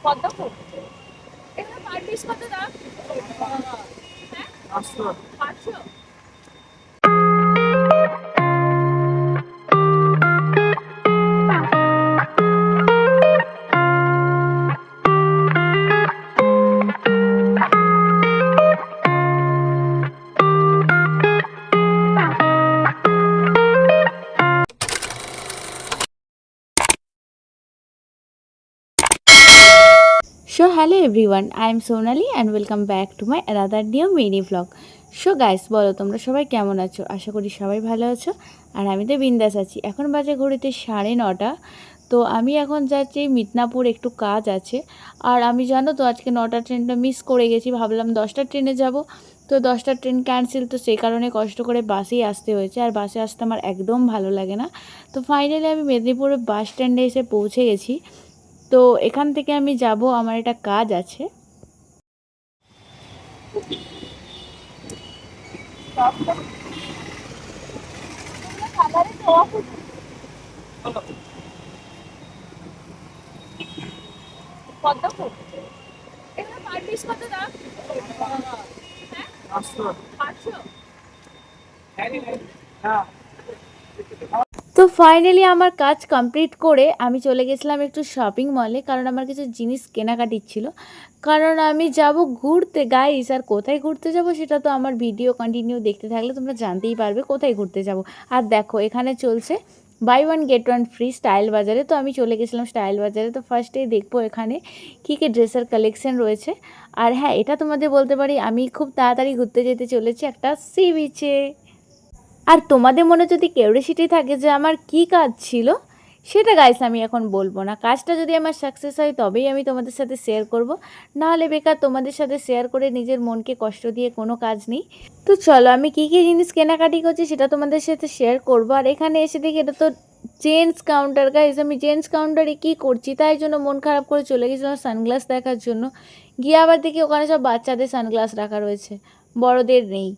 পদ্ম ফুল এগুলো per piece কত দাম? হ্যাঁ, 500। So hello everyone, I am Sonali and welcome back to my another new mini vlog. So guys, বলো তোমরা সবাই কেমন আছো? আশা করি সবাই ভালো আছো আর আমি তো বিন্দাস আছি। এখন বাজে ঘড়িতে 9:30। তো আমি এখন যাচ্ছি মিদনাপুর, একটু কাজ আছে। আর আমি জানো তো আজকে 9টা ট্রেনটা মিস করে গেছি, ভাবলাম 10টা ট্রেনে যাব। তো 10টা ট্রেন ক্যান্সেল, তো সেই কারণে কষ্ট করে বাসেই আসতে হয়েছে। আর বাসে আসতে আমার একদম ভালো লাগে না। তো ফাইনালি আমি মেদিনীপুরের বাস স্ট্যান্ডে এসে পৌঁছে গেছি। তো এখান থেকে আমি যাব, আমার একটা কাজ আছে। পদ্ম ফুল এগুলো পার পিস কত দাম? হ্যাঁ, 500। তো ফাইনালি আমার কাজ কমপ্লিট করে আমি চলে গেছিলাম একটু শপিং মলে, কারণ আমার কিছু জিনিস কেনাকাটির ছিল। কারণ আমি যাব ঘুরতে গাইস, আর কোথায় ঘুরতে যাব সেটা তো আমার ভিডিও কন্টিনিউ দেখতে থাকলে তোমরা জানতেই পারবে কোথায় ঘুরতে যাব। আর দেখো এখানে চলছে buy one get one free style বাজারে। তো আমি চলে গেছিলাম স্টাইল বাজারে। তো ফার্স্টেই দেখবো এখানে কী কী ড্রেসের কালেকশন রয়েছে। আর হ্যাঁ, এটা তোমাদের বলতে পারি আমি খুব তাড়াতাড়ি ঘুরতে যেতে চলেছি একটা সি বিচে। আর তোমাদের মনে যদি কিউরিওসিটি থাকে যে আমার কি কাজ ছিল, সেটা গাইস আমি এখন বলবো না। কাজটা যদি আমার সাকসেস হয় তবেই আমি তোমাদের সাথে শেয়ার করব, নাহলে বেকার তোমাদের সাথে শেয়ার করে নিজের মনকে কষ্ট দিয়ে কোনো কাজ নেই। তো চলো আমি কী কী জিনিস কেনাকাটি করছি সেটা তোমাদের সাথে শেয়ার করবো। আর এখানে এসে দেখি এটা তো জেন্টস কাউন্টার গাইস। আমি জেন্টস কাউন্টারে কী করছি তাই জন্য মন খারাপ করে চলে গেছিলাম সানগ্লাস দেখার জন্য। গিয়ে আবার দেখি ওখানে সব বাচ্চাদের সানগ্লাস রাখা রয়েছে, বড়দের নেই।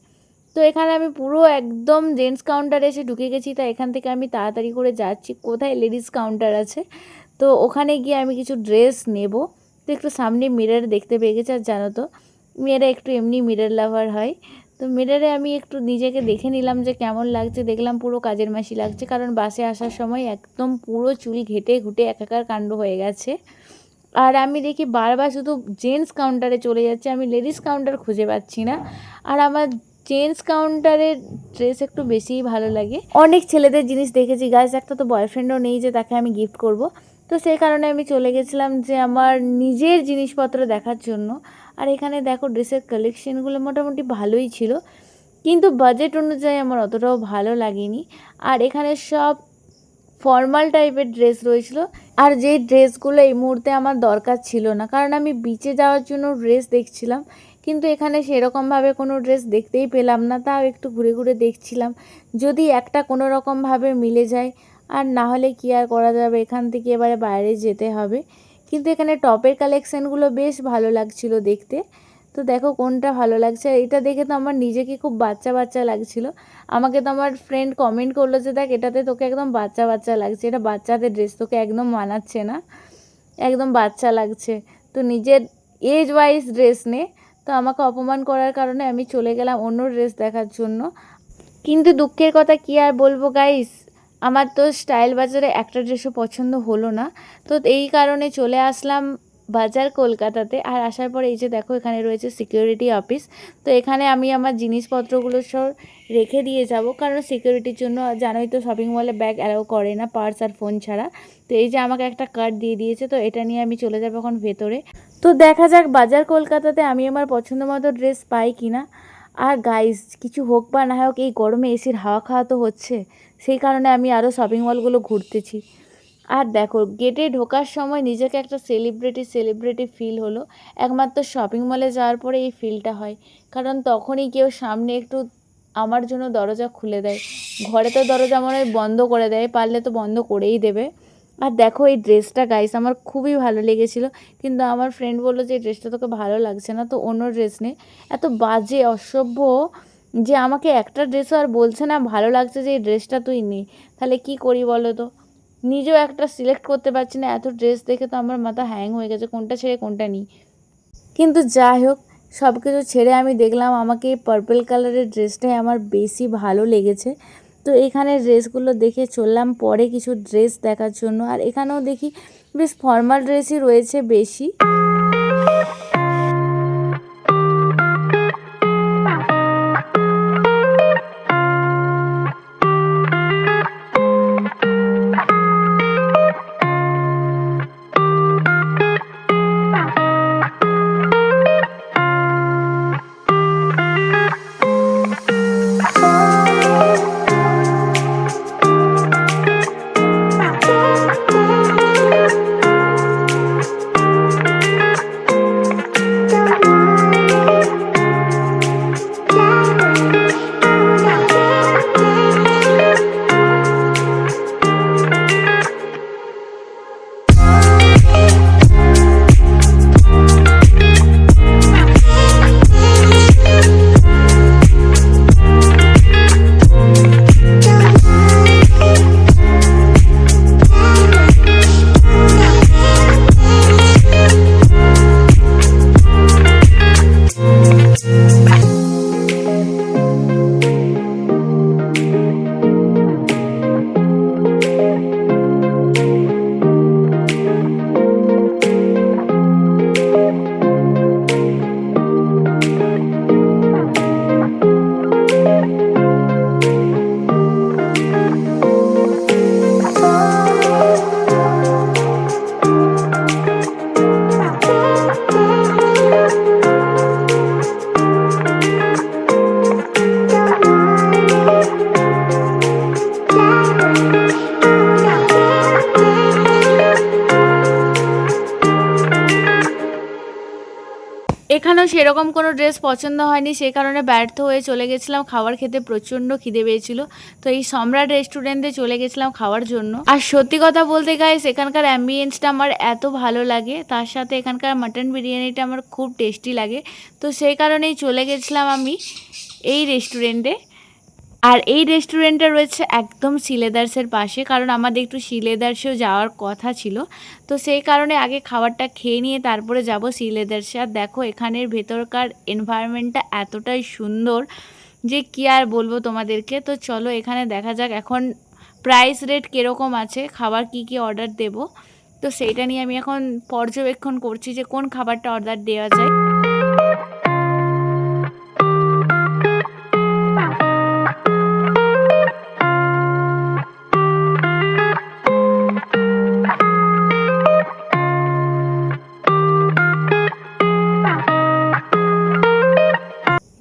তো এখানে আমি পুরো একদম জেন্টস কাউন্টারে এসে ঢুকে গেছি। তাই এখান থেকে আমি তাড়াতাড়ি করে যাচ্ছি কোথায় লেডিস কাউন্টার আছে। তো ওখানে গিয়ে আমি কিছু ড্রেস নেব। তো একটু সামনে মিরর দেখতে পেয়ে গেছি। আর জানো তো মেয়েরা একটু এমনি মিরর লাভার হয়। তো মিররে আমি একটু নিজেকে দেখে নিলাম যে কেমন লাগছে। দেখলাম পুরো কাজের মাসি লাগছে, কারণ বাসে আসার সময় একদম পুরো চুল ঘেটে ঘুটে একাকার কাণ্ড হয়ে গেছে। আর আমি দেখি বারবার শুধু জেন্টস কাউন্টারে চলে যাচ্ছে, আমি লেডিস কাউন্টার খুঁজে পাচ্ছি না। আর আমার জেন্টস কাউন্টারের ড্রেস একটু বেশিই ভালো লাগে। অনেক ছেলেদের জিনিস দেখেছি গাইস, একটা তো বয়ফ্রেন্ডও নেই যে তাকে আমি গিফট করব। তো সেই কারণে আমি চলে গেছিলাম যে আমার নিজের জিনিসপত্র দেখার জন্য। আর এখানে দেখো ড্রেসের কালেকশনগুলো মোটামুটি ভালোই ছিল, কিন্তু বাজেট অনুযায়ী আমার অতটাও ভালো লাগেনি। আর এখানে সব ফর্মাল টাইপের ড্রেস রয়েছিল। আর যেই ড্রেসগুলো এই মুহূর্তে আমার দরকার ছিল না, কারণ আমি বিচে যাওয়ার জন্য ড্রেস দেখছিলাম, কিন্তু এখানে সেরকমভাবে কোনো ড্রেস দেখতেই পেলাম না। তাও একটু ঘুরে ঘুরে দেখছিলাম যদি একটা কোনো রকমভাবে মিলে যায়। আর না হলে কী আর করা যাবে, এখান থেকে এবারে বাইরে যেতে হবে। কিন্তু এখানে টপের কালেকশানগুলো বেশ ভালো লাগছিল দেখতে। তো দেখো কোনটা ভালো লাগছে। এটা দেখে তো আমার নিজেকে খুব বাচ্চা বাচ্চা লাগছিল। আমাকে তো আমার ফ্রেন্ড কমেন্ট করলো যে দেখ এটাতে তোকে একদম বাচ্চা বাচ্চা লাগছে, এটা বাচ্চাদের ড্রেস, তোকে একদম মানাচ্ছে না, একদম বাচ্চা লাগছে। তো নিজের এজ ওয়াইজ ড্রেস নে। তো আমাকে অপমান করার কারণে আমি চলে গেলাম অন্য ড্রেস দেখার জন্য। কিন্তু দুঃখের কথা কী আর বলবো গাইস, আমার তো স্টাইল বাজারে একটা ড্রেসও পছন্দ হলো না। তো এই কারণে চলে আসলাম বাজার কলকাতাতে। আর আসার পরে এই যে দেখো এখানে রয়েছে সিকিউরিটি অফিস। তো এখানে আমি আমার জিনিসপত্রগুলো সব রেখে দিয়ে যাব, কারণ সিকিউরিটির জন্য জানোই তো শপিং মলে ব্যাগ অ্যালাউ করে না পার্স আর ফোন ছাড়া। তো এই যে আমাকে একটা কার্ড দিয়ে দিয়েছে, তো এটা নিয়ে আমি চলে যাবো এখন ভেতরে। তো দেখা যাক বাজার কলকাতাতে আমি আমার পছন্দ মতো ড্রেস পাই কি না। আর গাইস কিছু হোক বা না হোক এই গরমে এসির হাওয়া খাওয়া তো হচ্ছে, সেই কারণে আমি আরও শপিং মলগুলো ঘুরতেছি। আর দেখো গেটে ঢোকার সময় নিজেকে একটা সেলিব্রিটি সেলিব্রিটি ফিল হলো। একমাত্র শপিং মলে যাওয়ার পরে এই ফিলটা হয়, কারণ তখনই কেউ সামনে একটু আমার জন্য দরজা খুলে দেয়। ঘরে তো দরজা মনে হয় বন্ধ করে দেয়, পারলে তো বন্ধ করেই দেবে। আর দেখো এই ড্রেসটা গাইস আমার খুবই ভালো লেগেছিলো, কিন্তু আমার ফ্রেন্ড বললো যে এই ড্রেসটা তোকে ভালো লাগছে না, তো অন্য ড্রেস নে। এত বাজে অসভ্য যে আমাকে একটা ড্রেসও আর বলছে না ভালো লাগছে যে এই ড্রেসটা তুই নে। তাহলে কি করি বলো তো। নিজেও একটা সিলেক্ট করতে পারছি না, এত ড্রেস দেখে তো আমার মাথা হ্যাং হয়ে গেছে, কোনটা ছেড়ে কোনটা নিই। কিন্তু যাই হোক, সব কিছু ছেড়ে আমি দেখলাম আমাকে এই পার্পল কালারের ড্রেসটাই আমার বেশি ভালো লেগেছে। তো এখানে ড্রেসগুলো দেখে চললাম পরে কিছু ড্রেস দেখার জন্য। আর এখানেও দেখি বেশ ফর্মাল ড্রেসই রয়েছে বেশি। এখানেও সেরকম কোনো ড্রেস পছন্দ হয়নি, সে কারণে ব্যর্থ হয়ে চলে গেছিলাম খাবার খেতে। প্রচণ্ড খিদে পেয়েছিল, তো এই সম্রাট রেস্টুরেন্টে চলে গেছিলাম খাওয়ার জন্য। আর সত্যি কথা বলতে গাইস, এখানকার অ্যাম্বিয়েন্সটা আমার এত ভালো লাগে, তার সাথে এখানকার মাটন বিরিয়ানিটা আমার খুব টেস্টি লাগে। তো সেই কারণেই চলে গেছিলাম আমি এই রেস্টুরেন্টে। আর এই রেস্টুরেন্টটা রয়েছে একদম সিলেদার্সের পাশে, কারণ আমাদের একটু সিলেদার্সেও যাওয়ার কথা ছিল। তো সেই কারণে আগে খাবারটা খেয়ে নিয়ে তারপরে যাব সিলেদার্সে। আর দেখো এখানের ভেতরকার এনভায়রনমেন্টটা এতটাই সুন্দর যে কি আর বলবো তোমাদেরকে। তো চলো এখানে দেখা যাক এখন প্রাইস রেট কীরকম আছে, খাবার কি কি অর্ডার দেব, তো সেইটা নিয়ে আমি এখন পর্যবেক্ষণ করছি যে কোন খাবারটা অর্ডার দেওয়া যায়।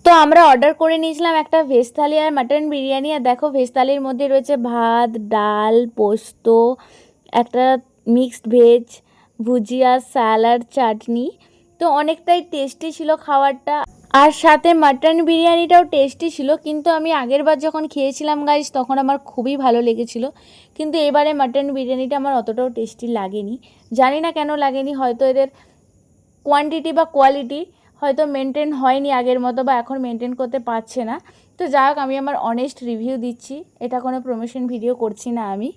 তো আমরা অর্ডার করে নিয়েছিলাম একটা ভেজ থালি আর মাটন বিরিয়ানি। আর দেখো ভেজ থালির মধ্যে রয়েছে ভাত, ডাল, পোস্ত, একটা মিক্সড ভেজ, ভুজিয়া, স্যালাড, চাটনি। তো অনেকটাই টেস্টি ছিল খাবারটা, আর সাথে মাটন বিরিয়ানিটাও টেস্টি ছিল। কিন্তু আমি আগের বার যখন খেয়েছিলাম গাইস তখন আমার খুবই ভালো লেগেছিল, কিন্তু এবারে মাটন বিরিয়ানিটা আমার অতটাও টেস্টি লাগেনি। জানি না কেন লাগেনি, হয়তো এদের কোয়ান্টিটি বা কোয়ালিটি হয়তো মেনটেন হয়নি আগের মতো, বা এখন মেনটেন করতে পারছে না। তো যাই হোক, আমি আমার অনেস্ট রিভিউ দিচ্ছি, এটা কোনো প্রমোশন ভিডিও করছি না আমি।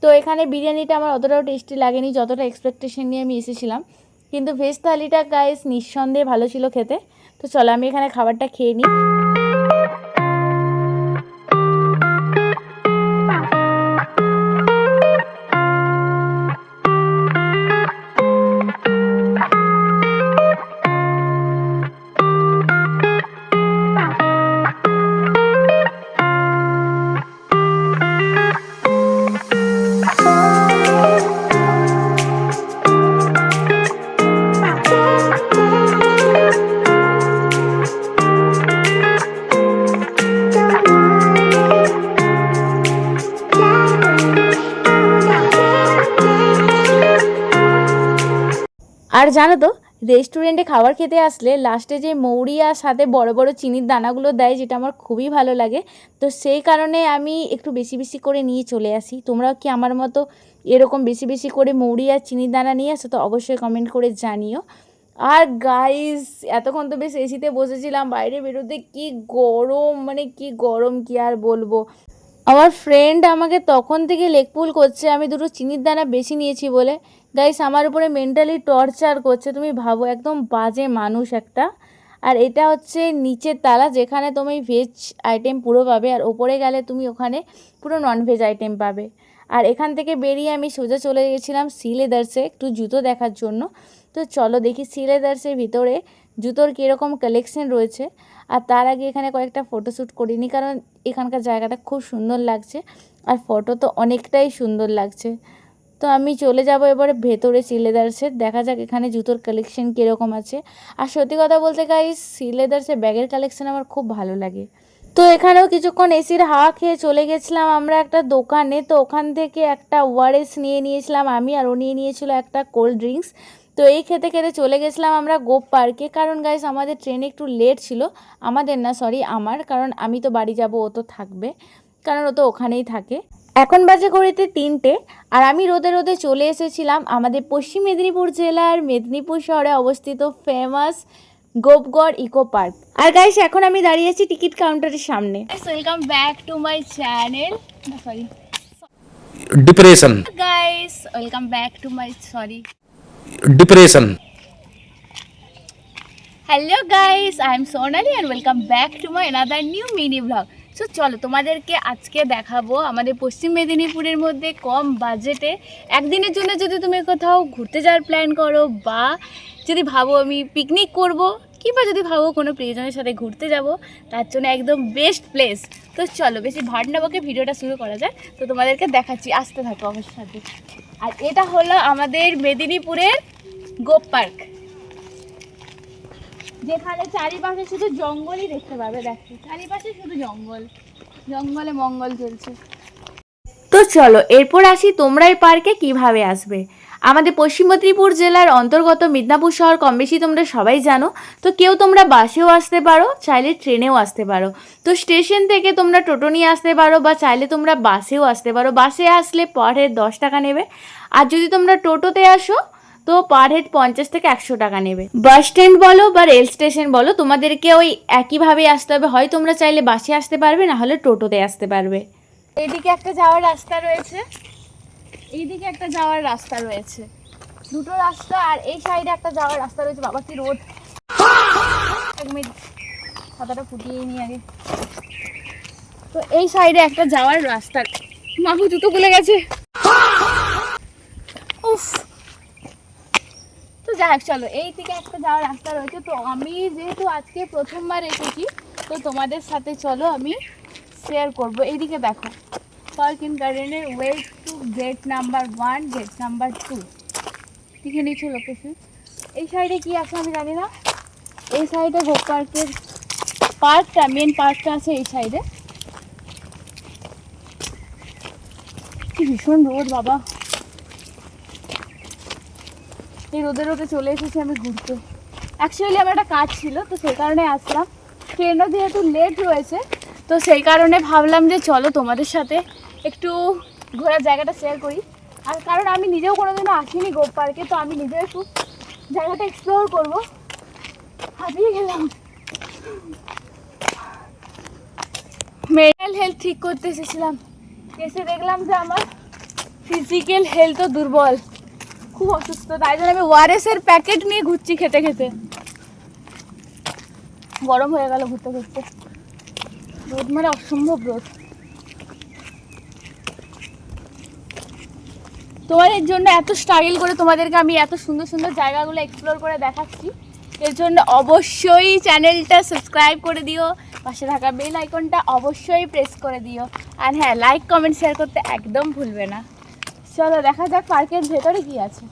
তো এখানে বিরিয়ানিটা আমার অতটাও টেস্টি লাগেনি যতটা এক্সপেকটেশন নিয়ে আমি এসেছিলাম, কিন্তু ভেজ থালিটা গাইস নিঃসন্দেহে ভালো ছিল খেতে। তো চলো আমি এখানে খাবারটা খেয়ে নিই। আর জানো তো, রেস্টুরেন্টে খাবার খেতে আসলে লাস্টে যে মৌরি আর সাথে বড় বড় চিনির দানাগুলো দেয়, যেটা আমার খুবই ভালো লাগে। তো সেই কারণে আমি একটু বেশি বেশি করে নিয়ে চলে আসি। তোমরাও কি আমার মতো এরকম বেশি বেশি করে মৌরি আর চিনির দানা নিয়ে আসো? তো অবশ্যই কমেন্ট করে জানিও। আর গাইস এতক্ষণ তো বেশ এসিতে বসেছিলাম, বাইরে বেরোতে কি গরম, মানে কি গরম কি আর বলবো। আমার ফ্রেন্ড আমাকে তখন থেকে লেগপুল করছে আমি দুটো চিনির দানা বেশি নিয়েছি বলে। গাইস আমার উপরে মেন্টালি টর্চার করছে, তুমি ভাবো, একদম বাজে মানুষ একটা। আর এটা হচ্ছে নিচের তালা, যেখানে তুমি ভেজ আইটেম পুরো পাবে, আর ওপরে গেলে তুমি ওখানে পুরো ননভেজ আইটেম পাবে। আর এখান থেকে বেরিয়ে আমি সোজা চলে গেছিলাম সি লেদার্সে একটু জুতো দেখার জন্য। তো চলো দেখি সি লেদার্সের ভিতরে জুতোর কীরকম কালেকশন রয়েছে। আর তার আগে এখানে কয়েকটা ফটোশ্যুট করিনি, কারণ এখানকার জায়গাটা খুব সুন্দর লাগছে আর ফটো তো অনেকটাই সুন্দর লাগছে। তো আমি চলে যাব এবারে ভেতরে সি লেদার্সের, দেখা যাক এখানে জুতোর কালেকশন কীরকম আছে। আর সত্যি কথা বলতে গাইস, সি লেদার্সের ব্যাগের কালেকশন আমার খুব ভালো লাগে। তো এখানেও কিছুক্ষণ এসির হাওয়া খেয়ে চলে গেছিলাম আমরা একটা দোকানে। তো ওখান থেকে একটা ওআরএস নিয়ে নিয়েছিলাম আমি, আর ও নিয়ে নিয়েছিল একটা কোল্ড ড্রিঙ্কস। তো এই খেতে খেতে চলে গেছিলাম আমরা গোপ পার্কে, কারণ গাইস আমাদের ট্রেনে একটু লেট ছিল। আমাদের না, সরি আমার, কারণ আমি তো বাড়ি যাব, ও তো থাকবে, কারণ ও তো ওখানেই থাকে। এখন বাজে ঘড়িতে 3টে, আর আমি রোদে রোদে চলে এসেছিলাম আমাদের পশ্চিম মেদিনীপুর জেলার মেদিনীপুর শহরে অবস্থিত ফেমাস গোপগড় ইকো পার্ক। আর গাইস এখন আমি দাঁড়িয়ে আছি টিকিট কাউন্টারের সামনে। Welcome back to my channel, sorry depression guys, welcome back to my depression hello guys, I am Sonali and welcome back to my another new mini blog. So চলো তোমাদেরকে আজকে দেখাবো আমাদের পশ্চিম মেদিনীপুরের মধ্যে কম বাজেটে একদিনের জন্য যদি তুমি কোথাও ঘুরতে যাওয়ার প্ল্যান করো, বা যদি ভাবো আমি পিকনিক করব, কিংবা যদি ভাবো কোনো প্রিয়জনের সাথে ঘুরতে যাব, তার জন্য একদম বেস্ট প্লেস। তো চলো বেশি ভাট না বকে ভিডিওটা শুরু করা যায়। তো তোমাদেরকে দেখাচ্ছি, আসতে থাকো আমার সাথে। আর এটা হলো আমাদের মেদিনীপুরের গোপ পার্ক, যেখানে চারিপাশে শুধু জঙ্গলই দেখতে পাবে। দেখো চারিপাশে শুধু জঙ্গল, জঙ্গলে মঙ্গল চলছে। তো চলো এরপর আসি তোমরা এই পার্কে কিভাবে আসবে। আমাদের পশ্চিম মেদিনীপুর জেলার অন্তর্গত মিদনাপুর শহর কম বেশি তোমরা সবাই জানো। তো কেউ তোমরা বাসেও আসতে পারো, চাইলে ট্রেনেও আসতে পারো। তো স্টেশন থেকে তোমরা টোটো নিয়ে আসতে পারো, বা চাইলে তোমরা বাসেও আসতে পারো। বাসে আসলে পার হেড 10 টাকা নেবে, আর যদি তোমরা টোটোতে আসো তো পার হেড 50 থেকে 100 টাকা নেবে। বাস স্ট্যান্ড বলো বা রেল স্টেশন বলো, তোমাদেরকে ওই একইভাবেই আসতে হবে। হয় তোমরা চাইলে বাসে আসতে পারবে, না হলে টোটোতে আসতে পারবে। এইদিকে একটা যাওয়ার রাস্তা রয়েছে, এইদিকে একটা যাওয়ার রাস্তা রয়েছে, দুটো রাস্তা। আর এই সাইডে একটা যাওয়ার রাস্তা রয়েছে। বাবা কি রোদ, এক মিনিট খাতাটা ফুটিয়ে নিই আগে। তো এই সাইডে একটা যাওয়ার রাস্তা, মাহু জুতো খুলে গেছে, উফ। তো যাই হোক চলো, এই দিকে একটা যাওয়ার রাস্তা রয়েছে। তো আমি যেহেতু আজকে প্রথমবার এসেছি, তো তোমাদের সাথে চলো আমি শেয়ার করব। এইদিকে দেখো, পার্ক ইন গার্ডেনের way to gate number 1, gate number 2 লিখে নিচ্ছ লোকেশন। এই সাইডে কি আছে আমি জানি না। এই সাইডে গোপ পার্কের পার্কটা, মেন পার্কটা আছে এই সাইডে। কি ভীষণ রোদ বাবা, এই রোদে রোদে চলে এসেছি আমি ঘুরতে। অ্যাকচুয়ালি আমার একটা কাজ ছিল, তো সেই কারণে আসলাম। ট্রেনও যেহেতু লেট রয়েছে, তো সেই কারণে ভাবলাম যে চলো তোমাদের সাথে একটু ঘোরার জায়গাটা শেয়ার করি। আর কারণ আমি নিজেও কোনোদিনও আসিনি গোপ পার্কে, তো আমি নিজেও একটু জায়গাটা এক্সপ্লোর করবো। হারিয়ে গেলাম। মেন্টাল হেলথ ঠিক করতে এসেছিলাম, এসে দেখলাম যে আমার ফিজিক্যাল হেলথও দুর্বল, খুব অসুস্থ। তাই জন্য আমি ওআরএস এর প্যাকেট নিয়ে ঘুরছি খেতে খেতে। গরম হয়ে গেল ঘুরতে ঘুরতে, রোদ মানে অসম্ভব রোদ। তোমাদের জন্য এত স্ট্রাগল করে তোমাদেরকে আমি এত সুন্দর সুন্দর জায়গাগুলো এক্সপ্লোর করে দেখাচ্ছি। এর জন্য অবশ্যই চ্যানেলটা সাবস্ক্রাইব করে দিও, পাশে থাকা বেল আইকনটা অবশ্যই প্রেস করে দিও। আর হ্যাঁ, লাইক কমেন্ট শেয়ার করতে একদম ভুলবে না। চলো দেখা যাক পার্কের ভেতরে কি আছে।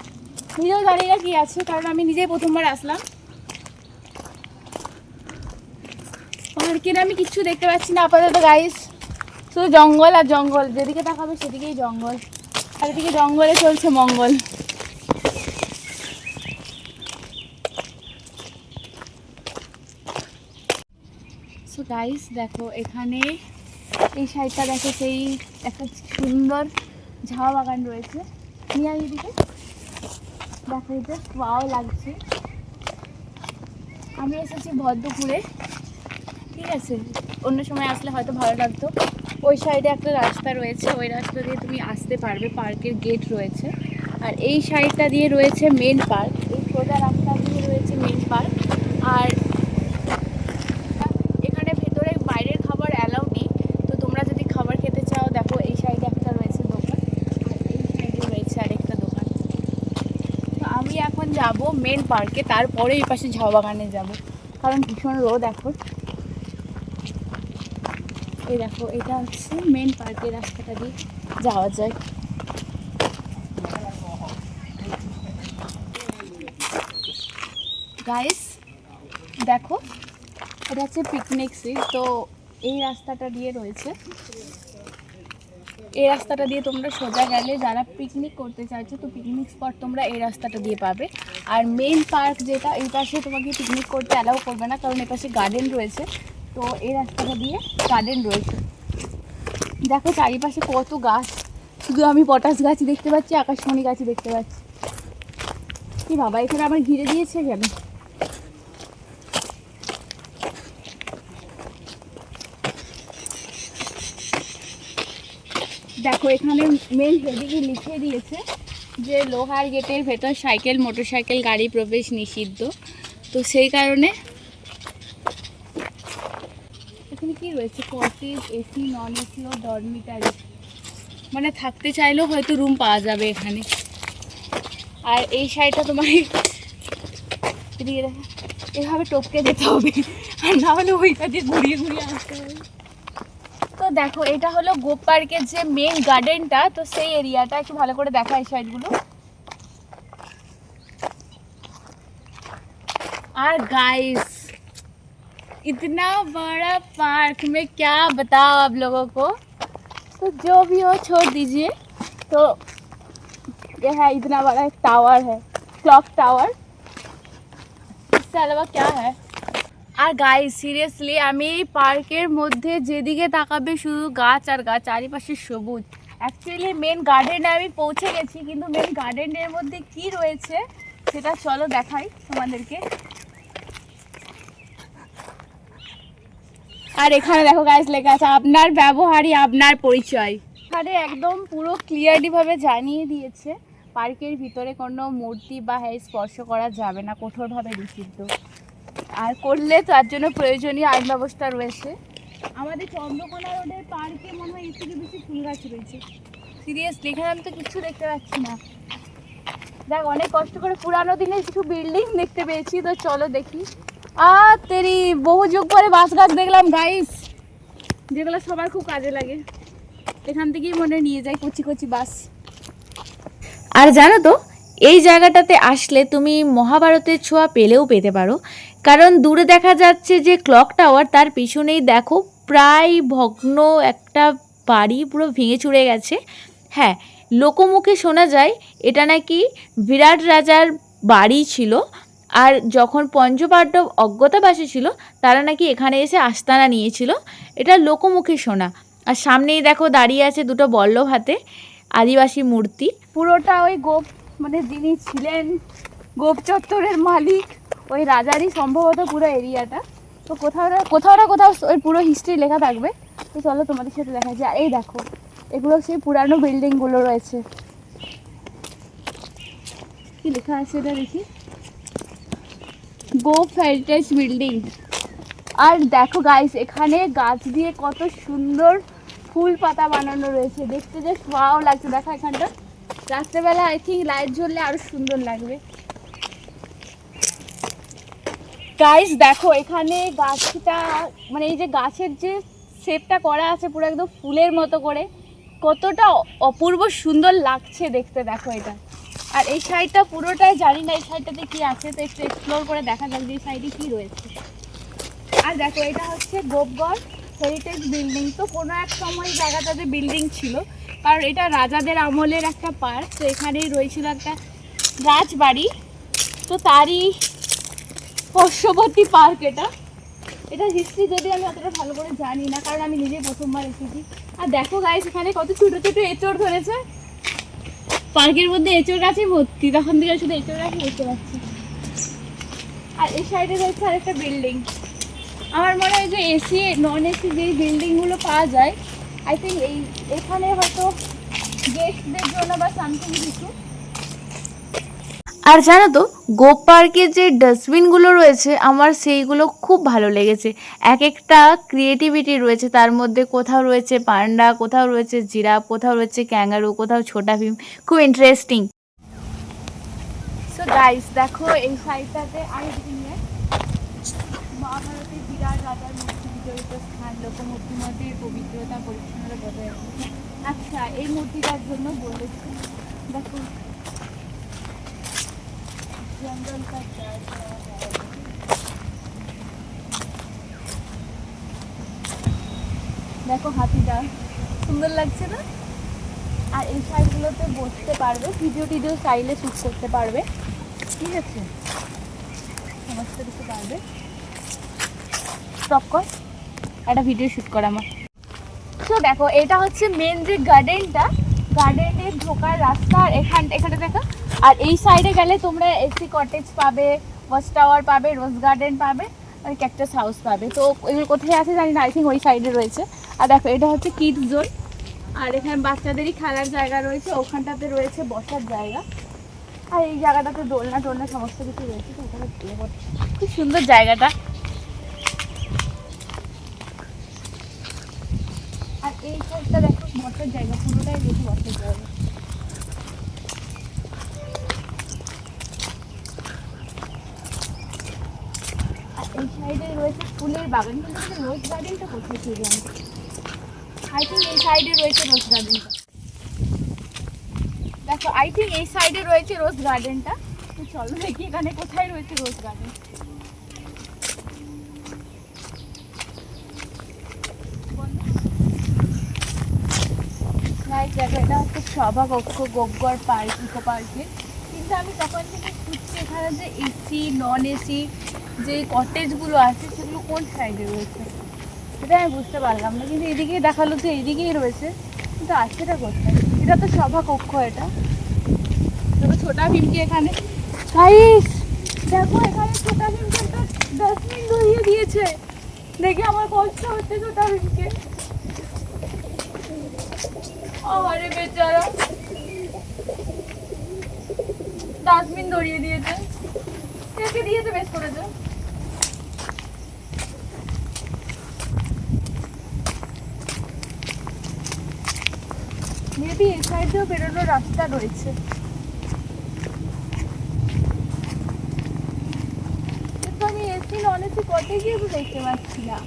নিজেও জানি না কি আছে, কারণ আমি নিজেই প্রথমবার আসলাম। পার্কের আমি কিচ্ছু দেখতে পাচ্ছি না আপাতত গাইস, শুধু জঙ্গল আর জঙ্গল, যেদিকে তাকাবে সেদিকেই জঙ্গল, আর এদিকে জঙ্গলে চলছে মঙ্গল। সো গাইস দেখো, এখানে এই সাইডটা দেখো, সেই একটা সুন্দর ঝাউ বাগান রয়েছে। নিয়ে এদিকে দেখো, এটা ওয়াও লাগছে। আমি এসেছি ভদ্রপুরে, ঠিক আছে, অন্য সময় আসলে হয়তো ভালো লাগতো। ওই সাইডে একটা রাস্তা রয়েছে, ওই রাস্তা দিয়ে তুমি আসতে পারবে, পার্কের গেট রয়েছে। আর এই সাইডটা দিয়ে রয়েছে মেন পার্ক, এই সোজা রাস্তা দিয়ে রয়েছে মেন পার্ক। আর এখানে ভেতরে বাইরের খাবার অ্যালাউ নেই, তো তোমরা যদি খাবার খেতে চাও দেখো এই সাইডে একটা রয়েছে দোকান, আর এই সাইডে রয়েছে আরেকটা দোকান। তো আমি এখন যাব মেন পার্কে, তারপরে এই পাশে ঝাউ বাগানে যাব, কারণ ভীষণ রোদ এখন। এই দেখো এটা হচ্ছে মেন পার্কের রাস্তাটা দিয়ে যাওয়া যায়। গাইস দেখো, এটা হচ্ছে পিকনিক স্পট। তো এই রাস্তাটা দিয়ে রয়েছে, এই রাস্তাটা দিয়ে তোমরা সোজা গেলে যারা পিকনিক করতে চাইছো, তো পিকনিক স্পট তোমরা এই রাস্তাটা দিয়ে পাবে। আর মেন পার্ক যেটা, এই পাশে তোমাকে পিকনিক করতে অ্যালাউ করবে না, কারণ এই পাশে গার্ডেন রয়েছে। তো এই রাস্তাটা দিয়ে গার্ডেন রয়েছে। দেখো চারিপাশে কত গাছ, শুধু আমি পটাশ গাছ দেখতে পাচ্ছি, আকাশমণি গাছ দেখতে পাচ্ছি। কি বাবা, এখানে আবার ঘিরে দিয়েছে কেন? দেখো এখানে মেন হেডিংয়ে লিখে দিয়েছে যে লোহার গেটের ভেতর সাইকেল, মোটরসাইকেল, গাড়ি প্রবেশ নিষিদ্ধ। তো সেই কারণে এখানে কি রয়েছে, কটেজ, এসি, নন এসি ও ডরমিটারি, মানে থাকতে চাইলেও হয়তো রুম পাওয়া যাবে এখানে। আর এই সাইডটা তোমার এদিকে দেখা, এভাবে টপকে যেতে হবে, আর না হলে ওইটা দিয়ে ঘুরিয়ে ঘুরিয়ে আসতে হবে। তো দেখো এটা হলো গোপ পার্কের যে মেন গার্ডেনটা, তো সেই এরিয়াটা একটু ভালো করে দেখা এই সাইডগুলো। আর गाइस इतना बड़ा पार्क में क्या बताओ आप लोगों को, तो जो भी हो छोड़ दीजिए। तो ये है इतना बड़ा एक टावर है, क्लॉक टावर, इससे अलावा क्या है। আর গাইস সিরিয়াসলি আমি এই পার্কের মধ্যে যেদিকে তাকাবে শুধু গাছ আর গাছ, চারিপাশে সবুজ। অ্যাকচুয়ালি মেন গার্ডেনে আমি পৌঁছে গেছি, কিন্তু মেন গার্ডেনের মধ্যে কি রয়েছে সেটা চলো দেখাই তোমাদেরকে। আর এখানে দেখো গাইস লেখা আছে আপনার ব্যবহারই আপনার পরিচয়। এখানে একদম পুরো ক্লিয়ারলি ভাবে জানিয়ে দিয়েছে পার্কের ভিতরে কোনো মূর্তি বা স্পর্শ করা যাবে না, কঠোরভাবে নিষিদ্ধ। আর করলে তার জন্য প্রয়োজনীয় আইন ব্যবস্থা রয়েছে। আমাদের চন্দ্রকোনা রোডের পার্কে মনে হয় এর থেকে বেশি ফুল গাছ রয়েছে। সিরিয়াসলি এখানে আমি তো কিছু দেখতে পাচ্ছি না। দেখ অনেক কষ্ট করে পুরানো দিনের কিছু বিল্ডিং দেখতে পেয়েছি, তো চলো দেখি। তেরি বহু যুগ পরে বাঁশ গাছ দেখলাম গাইস, যেগুলো সবার খুব কাজে লাগে। এখান থেকেই মনে নিয়ে যায় কচি কচি বাঁশ। আর জানো তো এই জায়গাটাতে আসলে তুমি মহাভারতের ছোঁয়া পেলেও পেতে পারো, কারণ দূরে দেখা যাচ্ছে যে ক্লক টাওয়ার, তার পিছনেই দেখো প্রায় ভগ্ন একটা বাড়ি, পুরো ভেঙে চুরে গেছে। হ্যাঁ, লোকমুখে শোনা যায় এটা নাকি বিরাট রাজার বাড়ি ছিল, আর যখন পঞ্চপাণ্ডব অজ্ঞাতবাসী ছিল তারা নাকি এখানে এসে আস্তানা নিয়েছিল, এটা লোকমুখে শোনা। আর সামনেই দেখো দাঁড়িয়ে আছে দুটো বল্লভ হাতে আদিবাসী মূর্তি। পুরোটা ওই গোপ, মানে যিনি ছিলেন গোপ চত্বরের মালিক, ওই রাজারই সম্ভবত পুরো এরিয়াটা। তো কোথাও না কোথাও ওই পুরো হিস্ট্রি লেখা থাকবে। তো চলো তোমাদের সাথে দেখা যায়। এই দেখো এগুলো সেই পুরানো বিল্ডিংগুলো রয়েছে, কি লেখা আছে এটা দেখি, গোপ হেরিটেজ বিল্ডিং। আর দেখো গাইস এখানে গাছ দিয়ে কত সুন্দর ফুল পাতা বানানো রয়েছে, দেখতে জাস্ট ওয়াও লাগছে। দেখো এখানটা রাত্রেবেলা আই থিঙ্ক লাইট জ্বললে আরো সুন্দর লাগবে। গাইস দেখো এখানে গাছটা, মানে এই যে গাছের যে শেপটা করা আছে পুরো একদম ফুলের মতো করে, কতটা অপূর্ব সুন্দর লাগছে দেখতে। দেখো এটা, আর এই সাইডটা পুরোটাই জানি না এই সাইডটাতে কি আছে, তো একটু এক্সপ্লোর করে দেখা যাক যে এই সাইডে কি রয়েছে। আর দেখো এটা হচ্ছে গোপগড় হেরিটেজ বিল্ডিং। তো কোনো এক সময় জায়গাটাতে বিল্ডিং ছিল, কারণ এটা রাজাদের আমলের একটা পার্ক। তো এখানেই রয়েছিল একটা রাজবাড়ি, তো তারই পার্শ্ববর্তী পার্ক এটা। এটা হিস্ট্রি যদি আমি অতটা ভালো করে জানি না, কারণ আমি নিজে প্রথমবার এসেছি। আর দেখো গাইস এখানে কত ছোটো ছোটো এঁচড় ধরেছে, পার্কের মধ্যে এঁচড় গাছে ভর্তি, তখন থেকে শুধু এঁচড় গাছে দেখতে পাচ্ছি। আর এই সাইডে রয়েছে আরেকটা বিল্ডিং, আমার মনে হয় যে এসি নন এসি যেই বিল্ডিংগুলো পাওয়া যায়, আই থিঙ্ক এখানে হয়তো গেস্টদের জন্য বা সামথিং কিছু। আর জানো তো, গো পার্কে যে ডাস্টবিনগুলো রয়েছে আমার সেইগুলো খুব ভালো লেগেছে। এক একটা ক্রিয়েটিভিটি রয়েছে তার মধ্যে, কোথাও রয়েছে পান্ডা, কোথাও রয়েছে জিরাফ, কোথাও রয়েছে ক্যাঙ্গারু, কোথাও ছোটা ভীম, খুব ইন্টারেস্টিং। সো গাইস দেখো এই সাইডটাতে আরেকদিন মহাভারতের বিরাট রাজার মূর্তি বিজড়িত স্থান, লোকমূর্তিমতের পবিত্রতা পরিচ্ছন্নতা বজায় রাখে। আচ্ছা, এই মূর্তিটার জন্য বলেছি দেখো জঙ্গল কা দেখো হাতিটা সুন্দর লাগছে না? আর এই সাইডগুলোতে বসতে পারবে, ভিডিও টিডিও চাইলে শ্যুট করতে পারবে, ঠিক আছে, সমস্ত কিছু পারবে। স্টপ কর, একটা ভিডিও শ্যুট কর আমার। তো দেখো এটা হচ্ছে মেন যে গার্ডেনটা, গার্ডেনের ঢোকার রাস্তা। আর এখানে দেখো, আর এই সাইডে গেলে তোমরা এসি কটেজ পাবে, ওয়াচ টাওয়ার পাবে, রোজ গার্ডেন পাবে, আর ক্যাকটাস হাউস পাবে। তো এগুলো কোথায় আছে জানি না, আই থিঙ্ক ওই সাইডে রয়েছে। আর দেখো এটা হচ্ছে কিডস জোন, আর এখানে বাচ্চাদেরই খেলার জায়গা রয়েছে, ওখানটাতে রয়েছে বসার জায়গা, আর এই জায়গাটাতে দোলনা টোলনা সমস্ত কিছু রয়েছে। তো ওখানে খুব সুন্দর জায়গাটা। আর এই সাইডটা দেখো বসার জায়গা, পুরোটাই রয়েছে বসার জায়গা। আর এই সাইডে রয়েছে ফুলের বাগান, কিন্তু রোজ গার্ডেনটা কোথায় ছিল আমি, আই থিঙ্ক এই সাইডে রয়েছে রোজ গার্ডেনটা। দেখো আই থিঙ্ক এই সাইডে রয়েছে রোজ গার্ডেনটা। তো চলো দেখি এখানে কোথায় রয়েছে রোজ গার্ডেন। জায়গাটা হচ্ছে সভাকক্ষ গোবগড় পার্ক, ইকো পার্কে। কিন্তু আমি তখন থেকে খুঁজছি এখানে যে এসি নন এসি যে কটেজগুলো আছে সেগুলো কোন সাইডে রয়েছে সেটা আমি বুঝতে পারলাম না। কিন্তু এদিকেই দেখালো যে এইদিকেই রয়েছে, কিন্তু আছেটা কোথায়? এটা তো সভাকক্ষ, এটা তো ছোটা ভীমকে এখানে গাইস দেখো, এখানে ছোটা ভীমকে একটা ডাস্টবিন ধরিয়ে দিয়েছে। দেখে আমার কষ্ট হচ্ছে ছোটা ভীমকে, আমারে বেচারা ডাস্টবিন ধরিয়ে দিয়েছে। কে দিয়েছে, বেশ করেছে। মেবি এই সাইড দিয়েও বেরোনোর রাস্তা রয়েছে। কিন্তু আমি এসি নন এসি কটেজে তো দেখতে পাচ্ছি না।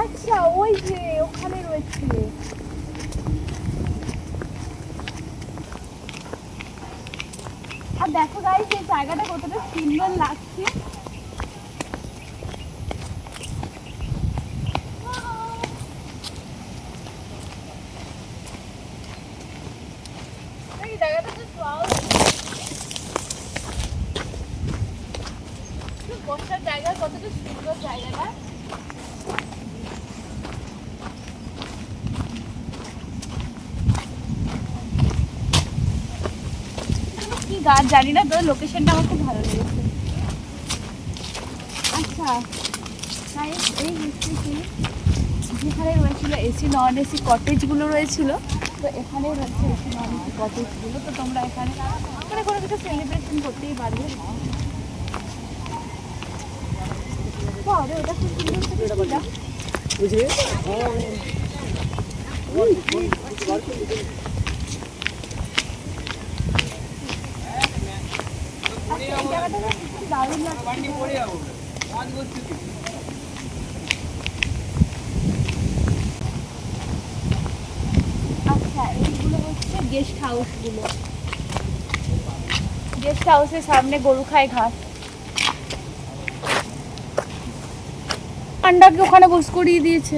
আচ্ছা ওই যে ওখানে রয়েছে। আর দেখো গাইস এই জায়গাটা কতটা সুন্দর লাগছে। এই জায়গাটা তো বসার জায়গা, কতটা সুন্দর জায়গাটা। কি গাছ জানি না, তো লোকেশনটা আমার খুব ভালো লেগেছে। আচ্ছা এই যেখানে রয়েছিল এসি নন এসি কটেজগুলো রয়েছিল, তো এখানে রয়েছে এসি নন এসি কটেজগুলো। তো তোমরা এখানে মানে কোনো কিছু সেলিব্রেশন করতেই পারবে। ওটা খুব সুন্দর বুঝলি। দারুণ লাগছে। আচ্ছা এইগুলো হচ্ছে গেস্ট হাউসগুলো, গেস্ট হাউসের সামনে গরু খায় ঘাস। পান্ডাকে ওখানে বস করিয়ে দিয়েছে।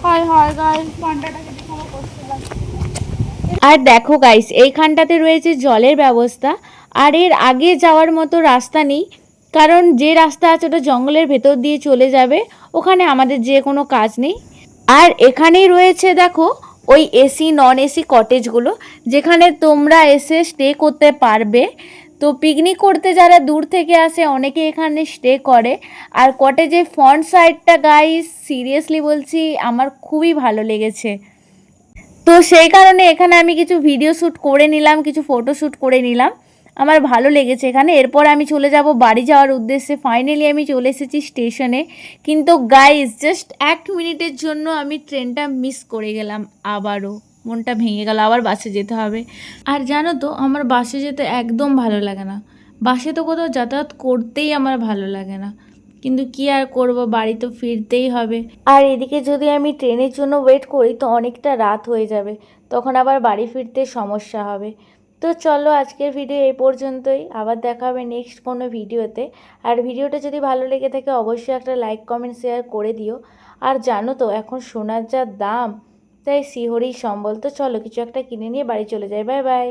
হায় হায় গাইস, পান্ডাটাকে দেখে আমার কষ্ট লাগছে। আর দেখো গাইস, এইখানটাতে রয়েছে জলের ব্যবস্থা। আর এর আগে যাওয়ার মতো রাস্তা নেই, কারণ যে রাস্তা আছে ওটা জঙ্গলের ভেতর দিয়ে চলে যাবে, ওখানে আমাদের যে কোনো কাজ নেই। আর এখানেই রয়েছে দেখো ওই এসি নন এসি কটেজগুলো, যেখানে তোমরা এসে স্টে করতে পারবে। তো পিকনিক করতে যারা দূর থেকে আসে অনেকে এখানে স্টে করে। আর কটেজের ফ্রন্ট সাইডটা গাইস সিরিয়াসলি বলছি আমার খুবই ভালো লেগেছে। তো সেই কারণে এখানে আমি কিছু ভিডিও শ্যুট করে নিলাম, কিছু ফটো শ্যুট করে নিলাম, আমার ভালো লেগেছে এখানে। এরপর আমি চলে যাব বাড়ি যাওয়ার উদ্দেশ্যে। ফাইনালি আমি চলে এসেছি স্টেশনে, কিন্তু গাইস জাস্ট 1 মিনিটের জন্য আমি ট্রেনটা মিস করে গেলাম। আবারও মনটা ভেঙে গেল, আবার বাসে যেতে হবে। আর জানো তো আমার বাসে যেতে একদম ভালো লাগে না, বাসে তো কোথাও যাতায়াত করতেই আমার ভালো লাগে না, কিন্তু কি আর করব, বাড়ি তো ফিরতেই হবে। আর এদিকে যদি আমি ট্রেনের জন্য ওয়েট করি তো অনেকটা রাত হয়ে যাবে, তখন আবার বাড়ি ফিরতে সমস্যা হবে। তো চলো আজকের ভিডিও এই পর্যন্তই, আবার দেখা হবে নেক্সট কোনো ভিডিওতে। আর ভিডিওটা যদি ভালো লেগে থাকে অবশ্যই একটা লাইক কমেন্ট শেয়ার করে দিও। আর জানো তো এখন সোনার যা দাম, তাই শিহরির সম্বল। তো চলো কিছু একটা কিনে নিয়ে বাড়ি চলে যাই। Bye bye.